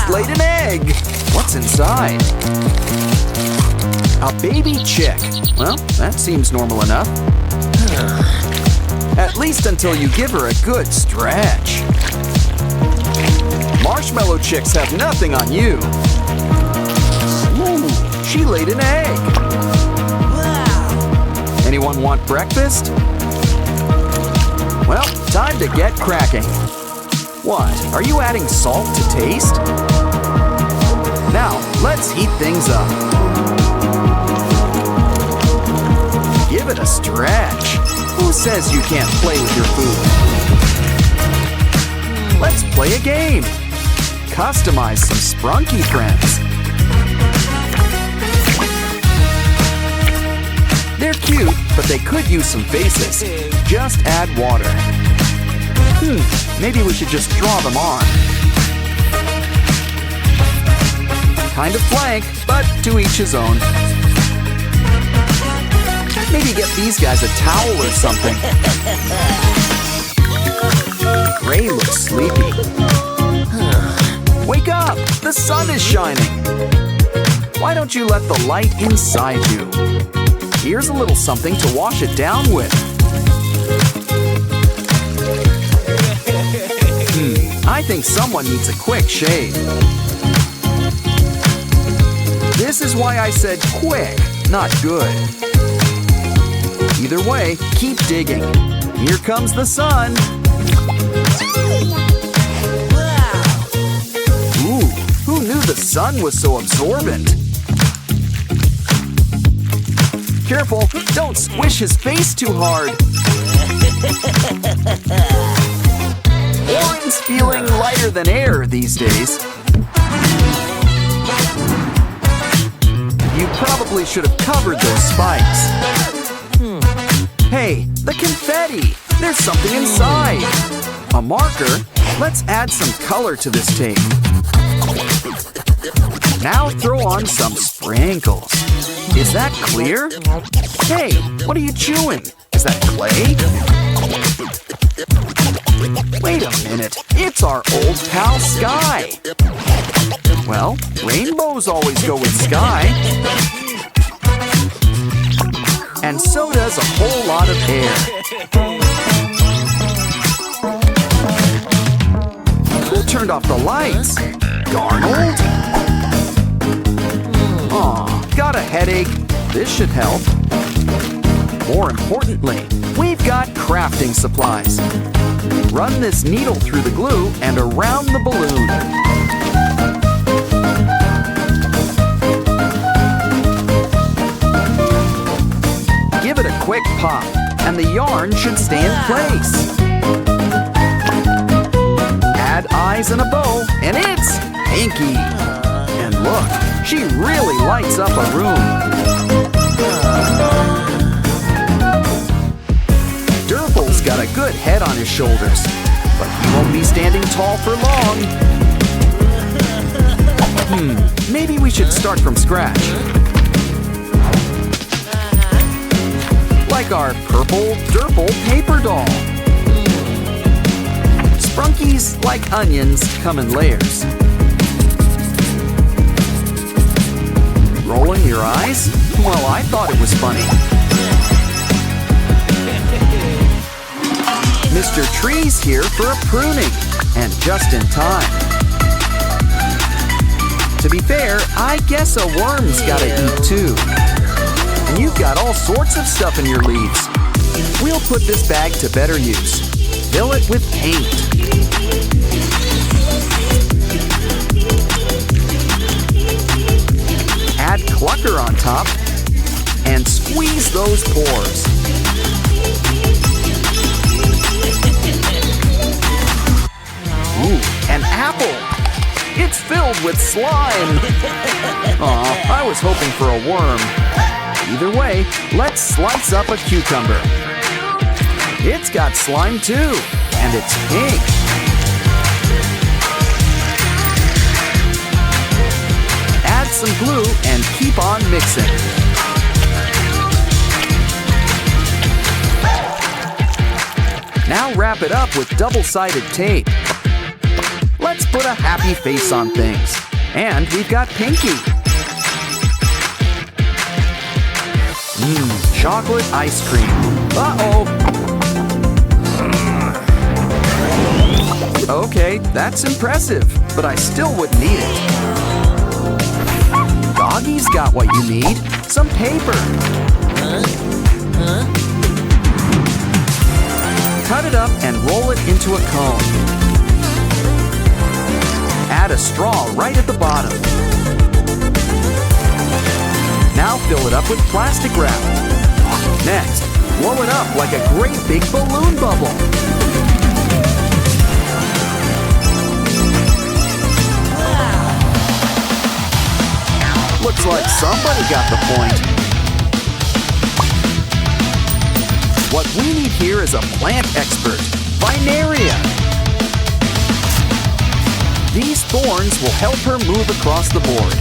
just laid an egg. What's inside? A baby chick. Well, that seems normal enough. At least until you give her a good stretch. Marshmallow chicks have nothing on you. Ooh, she laid an egg. Anyone want breakfast? Well, time to get cracking. What, are you adding salt to taste? Now, let's heat things up. Give it a stretch. Who says you can't play with your food? Let's play a game. Customize some Sprunki friends. They're cute, but they could use some faces. Just add water. Maybe we should just draw them on. Kind of blank, but to each his own. Maybe get these guys a towel or something. Ray looks sleepy. Wake up! The sun is shining. Why don't you let the light inside you? Here's a little something to wash it down with. I think someone needs a quick shave. This is why I said quick, not good. Either way, keep digging. Here comes the sun. Ooh, who knew the sun was so absorbent? Careful, don't squish his face too hard. Warren's feeling lighter than air these days. You probably should have covered those spikes. Hey, the confetti! There's something inside. A marker? Let's add some color to this tape. Now throw on some sprinkles. Is that clear? Hey, what are you chewing? Is that clay? Wait a minute, it's our old pal Sky. Well, rainbows always go with sky. And so does a whole lot of air. Who turned off the lights? Darnold? Aw, got a headache. This should help. More importantly, we've got crafting supplies. Run this needle through the glue and around the balloon. Give it a quick pop, and the yarn should stay in place. Add eyes and a bow, and it's Pinky. And look, she really lights up a room. Durple's got a good head on his shoulders, but he won't be standing tall for long. Maybe we should start from scratch. Like our purple Durple paper doll. Sprunkies, like onions, come in layers. Rolling your eyes? Well, I thought it was funny. Mr. Tree's here for a pruning, and just in time. To be fair, I guess a worm's gotta eat too. And you've got all sorts of stuff in your leaves. We'll put this bag to better use. Fill it with paint. Add clucker on top and squeeze those pores. Ooh, an apple! It's filled with slime! Aw, I was hoping for a worm. Either way, let's slice up a cucumber. It's got slime too, and it's pink. Add some glue and keep on mixing. Now wrap it up with double-sided tape. Let's put a a happy face on things. And we've got Pinky. Chocolate ice cream. Uh-oh. Okay, that's impressive, but I still wouldn't eat it. Doggy's got what you need. Some paper. Cut it up and roll it into a cone. Add a straw right at the bottom. Now fill it up with plastic wrap. Next, blow it up like a great big balloon bubble. Looks like somebody got the point. What we need here is a plant expert, Vineria. These thorns will help her move across the board.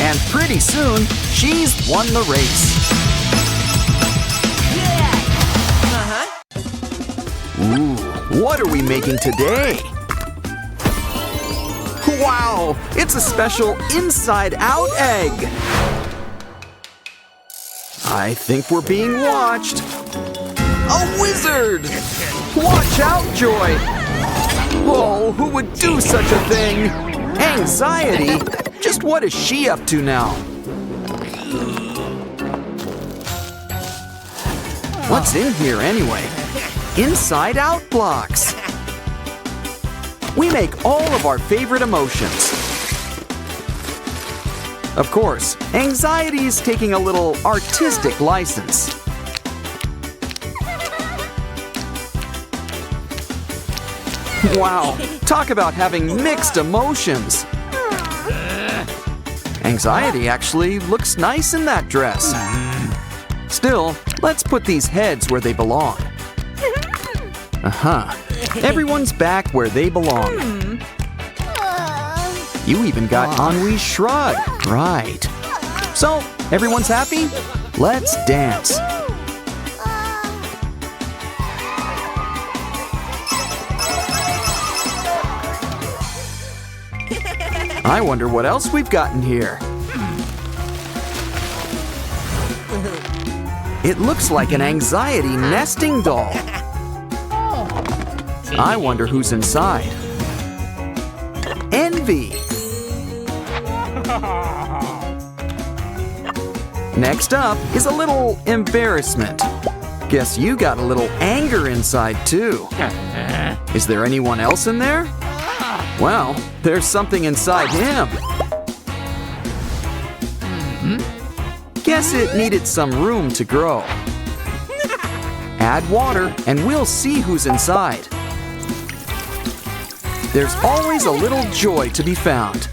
And pretty soon, she's won the race. Ooh, what are we making today? Wow, it's a special inside-out egg. I think we're being watched. A wizard! Watch out, Joy! Oh, who would do such a thing? Anxiety? Just what is she up to now? What's in here anyway? Inside-out blocks. We make all of our favorite emotions. Of course, anxiety's taking a little artistic license. Wow, talk about having mixed emotions. Anxiety actually looks nice in that dress. Still, let's put these heads where they belong. Everyone's back where they belong. You even got Ennui's shrug. Right. So, everyone's happy? Let's dance. I wonder what else we've gotten here. It looks like an anxiety nesting doll. I wonder who's inside. Envy. Next up is a little embarrassment. Guess you got a little anger inside too. Is there anyone else in there? Well, there's something inside him. Guess it needed some room to grow. Add water and we'll see who's inside. There's always a little joy to be found.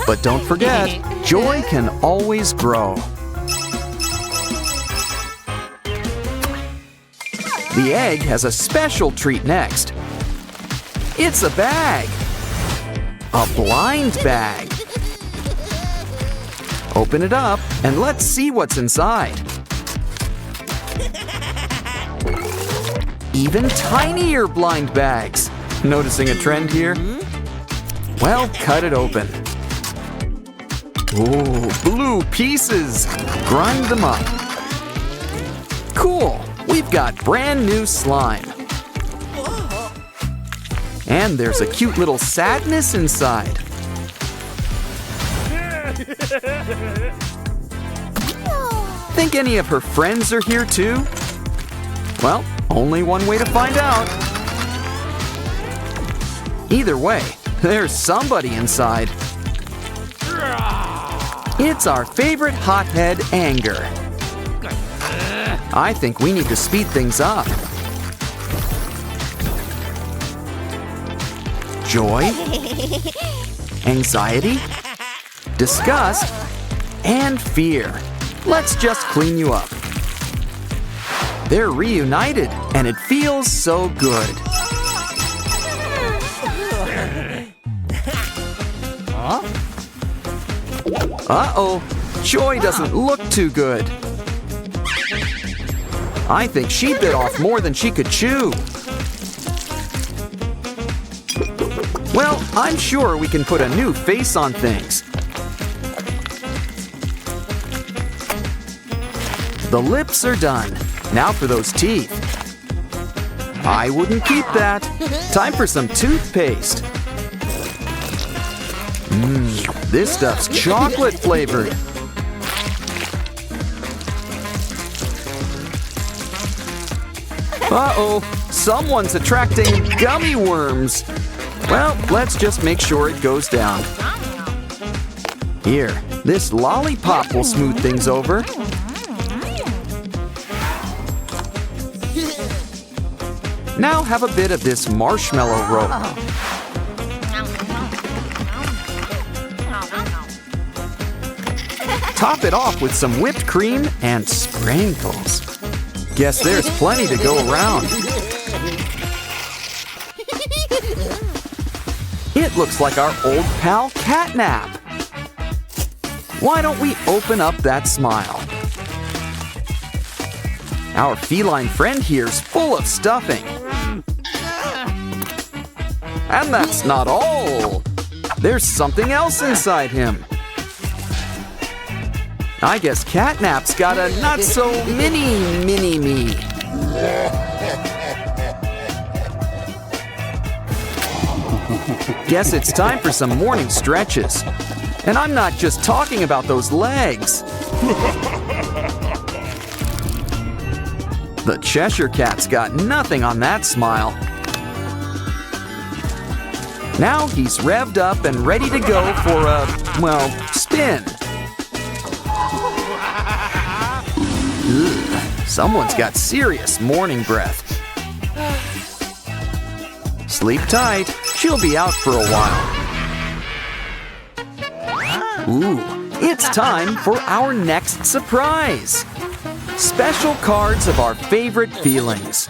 But don't forget, joy can always grow. The egg has a special treat next. It's a bag. A blind bag. Open it up and let's see what's inside. Even tinier blind bags. Noticing a trend here? Well, cut it open. Ooh, blue pieces. Grind them up. Cool. We've got brand new slime. And there's a cute little sadness inside. Think any of her friends are here too? Well, only one way to find out. Either way, there's somebody inside. It's our favorite hothead, Anger. I think we need to speed things up. Joy, anxiety, disgust, and fear. Let's just clean you up. They're reunited, and it feels so good. Uh-oh, Joy doesn't look too good. I think she bit off more than she could chew. Well, I'm sure we can put a new face on things. The lips are done. Now for those teeth. I wouldn't keep that. Time for some toothpaste. This stuff's chocolate flavored. Uh-oh, someone's attracting gummy worms. Well, let's just make sure it goes down. Here, this lollipop will smooth things over. Now have a bit of this marshmallow rope. Top it off with some whipped cream and sprinkles. Guess there's plenty to go around. It looks like our old pal Catnap. Why don't we open up that smile? Our feline friend here's full of stuffing. And that's not all. There's something else inside him. I guess Catnap's got a not-so-mini me. Guess it's time for some morning stretches. And I'm not just talking about those legs. The Cheshire Cat's got nothing on that smile. Now he's revved up and ready to go for a, well, spin. Ugh, someone's got serious morning breath. Sleep tight, she'll be out for a while. Ooh, it's time for our next surprise. Special cards of our favorite feelings.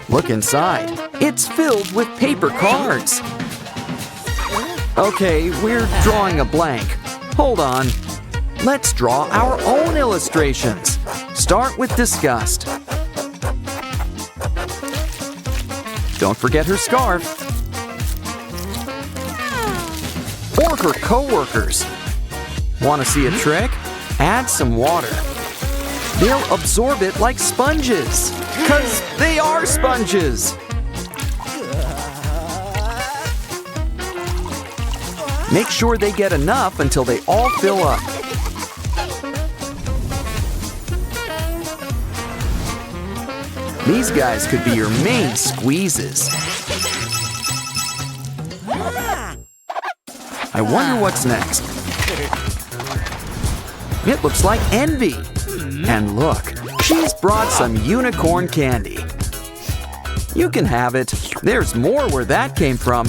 Look inside. It's filled with paper cards. Okay, we're drawing a blank. Hold on. Let's draw our own illustrations. Start with disgust. Don't forget her scarf. Or her coworkers. Want to see a trick? Add some water. They'll absorb it like sponges. 'Cause they are sponges. Make sure they get enough until they all fill up. These guys could be your main squeezes. I wonder what's next. It looks like Envy. And look, she's brought some unicorn candy. You can have it. There's more where that came from.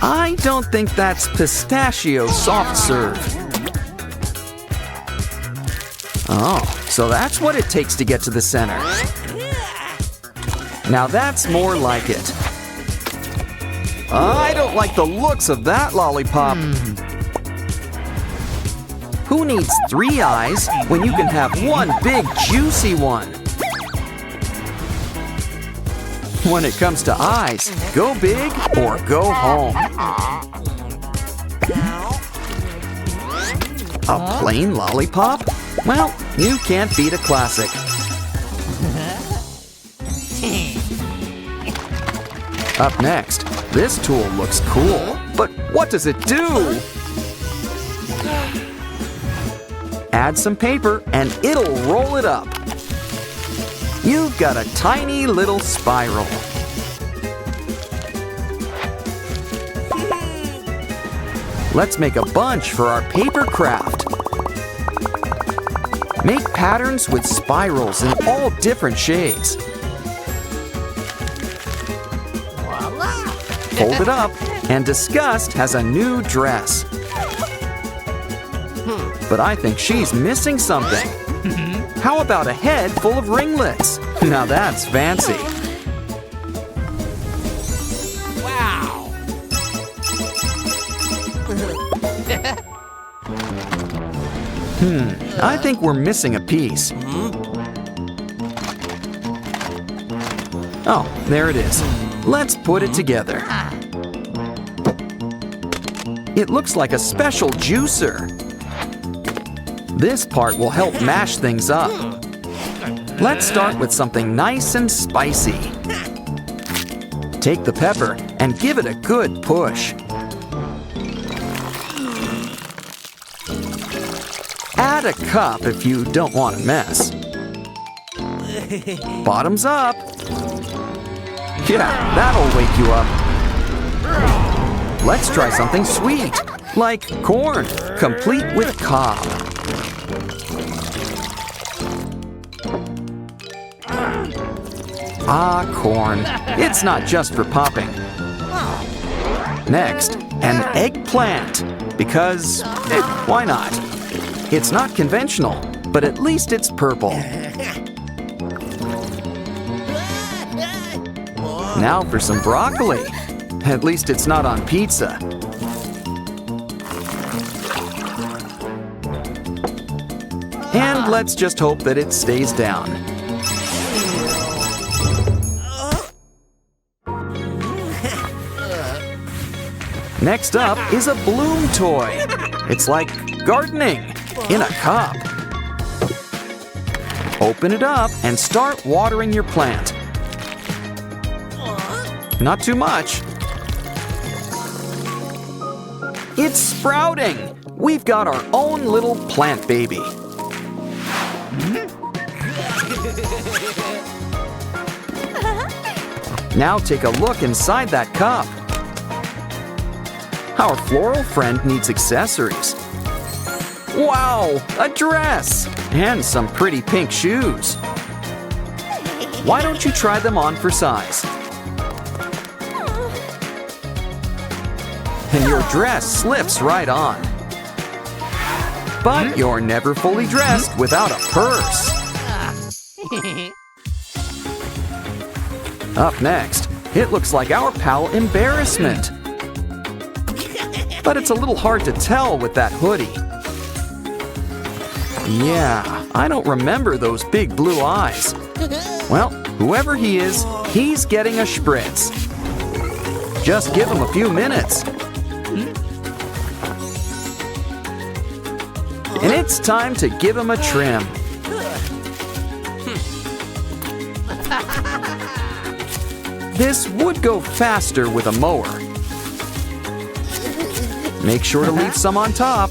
I don't think that's pistachio soft serve. Oh, so that's what it takes to get to the center. Now that's more like it. I don't like the looks of that lollipop. Who needs 3 eyes when you can have one big juicy one? When it comes to eyes, go big or go home. A plain lollipop? Well, you can't beat a classic. Up next, this tool looks cool, but what does it do? Add some paper and it'll roll it up. You've got a tiny little spiral. Let's make a bunch for our paper craft. Make patterns with spirals in all different shades. Fold it up, and Disgust has a new dress. But I think she's missing something. How about a head full of ringlets? Now that's fancy. Wow! I think we're missing a piece. Oh, there it is. Let's put it together. It looks like a special juicer. This part will help mash things up. Let's start with something nice and spicy. Take the pepper and give it a good push. Add a cup if you don't want a mess. Bottoms up. Yeah, that'll wake you up. Let's try something sweet, like corn, complete with cob. Ah, corn. It's not just for popping. Next, an eggplant, because why not? It's not conventional, but at least it's purple. Now for some broccoli. At least it's not on pizza. And let's just hope that it stays down. Next up is a bloom toy. It's like gardening in a cup. Open it up and start watering your plant. Not too much. It's sprouting! We've got our own little plant baby. Now take a look inside that cup. Our floral friend needs accessories. Wow, a dress! And some pretty pink shoes. Why don't you try them on for size? And your dress slips right on. But you're never fully dressed without a purse. Up next, it looks like our pal Embarrassment. But it's a little hard to tell with that hoodie. Yeah, I don't remember those big blue eyes. Well, whoever he is, he's getting a spritz. Just give him a few minutes. And it's time to give him a trim. This would go faster with a mower. Make sure to leave some on top.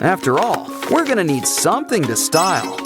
After all, we're gonna need something to style.